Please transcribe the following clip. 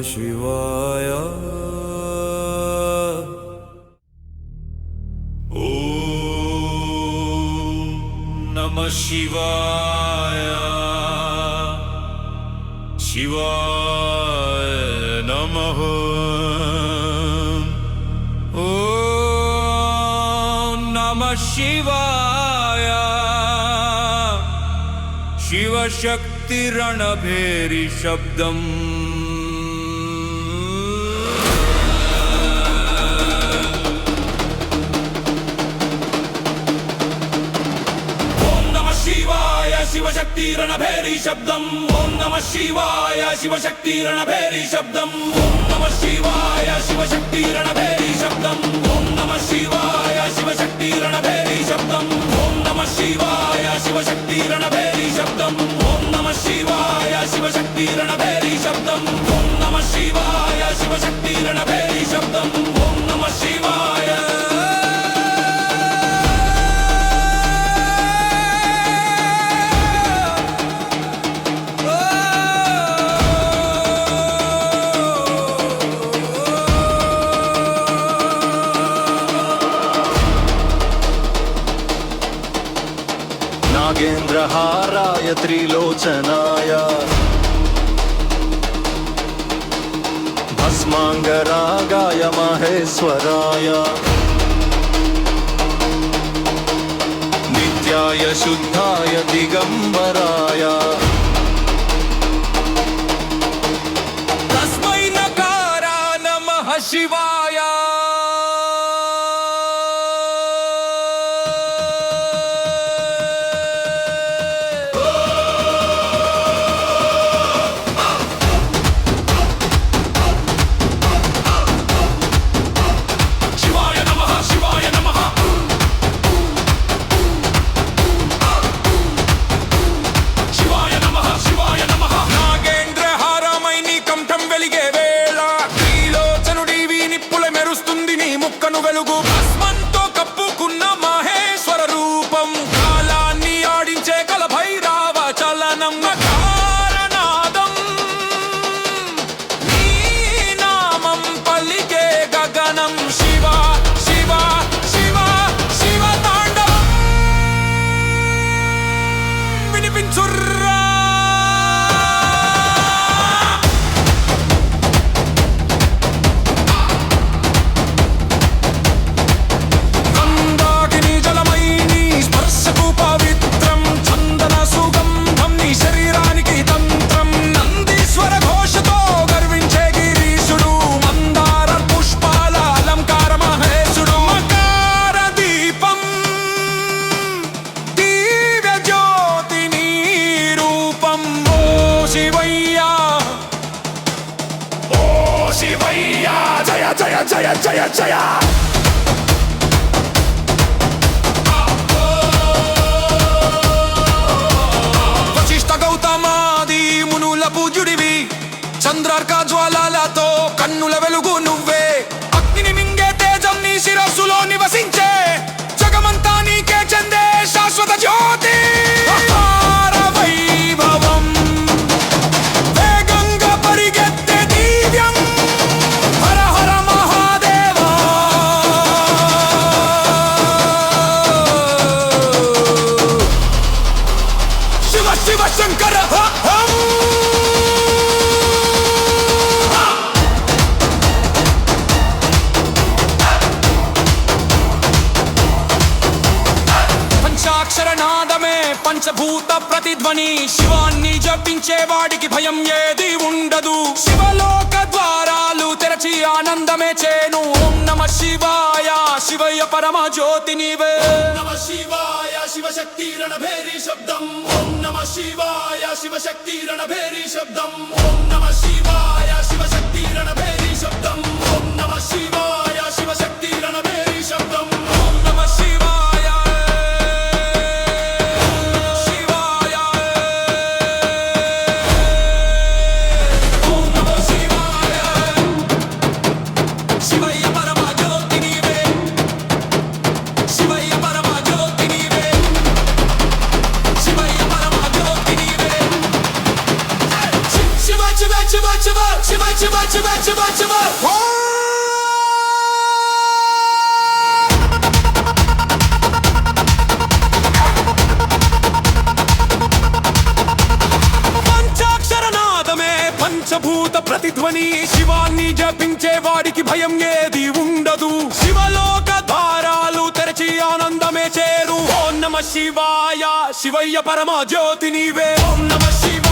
शिवाय नमः शिवाय शिवाय नमः ॐ नमः शिवाय शिवशक्तिरणभेरि शब्दम् शिवशक्तिरणभेरि शब्दम् ॐ नमः शिवाय शिवशक्तिरणभेरि शब्दम् ॐ नमः शिवाय शिवशक्तिरणभेरि शब्दम् ॐ नमः शिवाय शिवशक्तिरणभेरि शब्दम् ॐ नमः शिवाय शिवशक्तिरणभेरि शब्दम् ॐ नमः शिवाय शिवशक्तिरणभेरि शब्दम् ॐ नमः शिवाय शिवशक्तिरणभेरि शब्दम् ॐ नमः शिवाय नागेन्द्रहाराय त्रिलोचनाय भस्मांगरागाय महेश्वराय नित्याय शुद्धाय दिगंबराय तस्मै नकारा नमः शिवाय వెలుగు భస్మంతో కప్పుకున్న మహేశ్వర రూపం కాలాన్ని ఆడించే కల భైరవ చలనం కారణాదం నీ నామం పలికే గగనం శివ శివ శివ శివ తాండవం వినిపించుర్రా జయ జయ జయ జయ జయ వశిష్ఠ గౌతమాది మునుల పూజ్యుడివి చంద్రార్క జ్వాలలతో కన్నుల వెలుగు నువ్వే అగ్నిని మింగే తేజం నీ శిరస్సులో నివసించే జగమంతా నీకే చెందే శాశ్వత జ్యోతి వైభవం వేగంగా పరిగెత్తే దివ్యం హర హర మహాదేవా శివ శివ శంకర పంచాక్షర నాదమే పంచభూత ప్రతిధ్వని శివాన్ని జపించే వాడికి భయం ఏది ఉండదు శివలోక ద్వారాలు తెరచి ఆనందమే చేను ఓం నమ శివాయ శివయ్య పరమ జ్యోతి నీవే నమ శివాయ శివశక్తిరణభేరి శబ్దం ఓం నమ శివాయ శివశక్తిరణభేరి శబ్దం ఓం నమ శివాయ శివశక్తిరణభేరి శబ్దం ఓం నమ శివాయ శివశక్తిరణభేరి శబ్దం ఓం నమ శివాయ శివాయ ఓం నమ శివాయ శివయ్య పరమ జ్యోతి నీవే శివయ్య పరమ జ్యోతి నీవే శివయ్య పరమ జ్యోతి నీవే శివ శివ శివ శివ శివ శివ శివ శివ పంచాక్షరనాదమే పంచభూత ప్రతిధ్వని శివాన్ని జపించే వాడికి భయం ఏది ఉండదు శివలోక ద్వారాలు తెరచి ఆనందమే చేరు ఓం నమ శివాయ శివయ్య పరమ జ్యోతి నీవే ఓం నమ శివాయ